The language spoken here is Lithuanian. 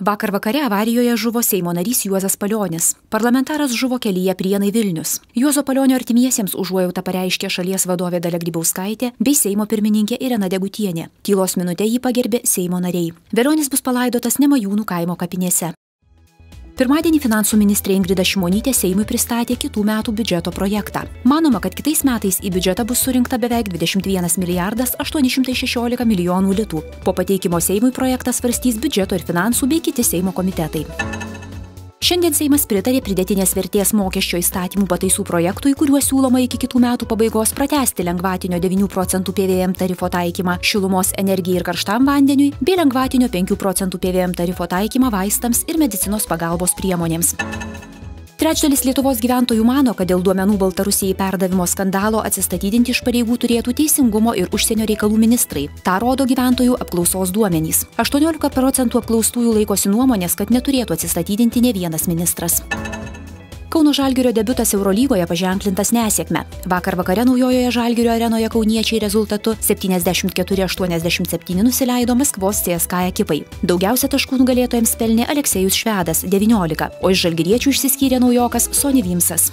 Vakar vakare avarijoje žuvo Seimo narys Juozas Palionis. Parlamentaras žuvo kelyje Prienai Vilnius. Juozo Palionio artimiesiems užuojautą pareiškė šalies vadovė Dalia Grybauskaitė bei Seimo pirmininkė Irena Degutienė. Tylos minute jį pagerbė Seimo nariai. Velionis bus palaidotas Nemajūnų kaimo kapinėse. Pirmadienį finansų ministrė Ingrida Šimonytė Seimui pristatė kitų metų biudžeto projektą. Manoma, kad kitais metais į biudžetą bus surinkta beveik 21 milijardas 816 milijonų litų. Po pateikimo Seimui projektą svarstys biudžeto ir finansų bei kiti Seimo komitetai. Šiandien Seimas pritarė pridėtinės vertės mokesčio įstatymų pataisų projektui, kuriuo siūloma iki kitų metų pabaigos pratęsti lengvatinio 9% PVM tarifo taikymą šilumos energijai ir karštam vandeniui, bei lengvatinio 5% PVM tarifo taikymą vaistams ir medicinos pagalbos priemonėms. Trečdalis Lietuvos gyventojų mano, kad dėl duomenų Baltarusijai perdavimo skandalo atsistatydinti iš pareigų turėtų Teisingumo ir Užsienio reikalų ministrai. Ta rodo gyventojų apklausos duomenys. 18% apklaustųjų laikosi nuomonės, kad neturėtų atsistatydinti nė vienas ministras. Kauno Žalgirio debiutas Eurolygoje paženklintas nesėkme. Vakar vakare Naujojoje Žalgirio arenoje kauniečiai rezultatu 74-87 nusileido Maskvos CSKA ekipai. Daugiausia taškų nugalėtojams pelnė Aleksejus Švedas 19, o iš žalgiriečių išsiskyrė naujokas Sonny Vimsas.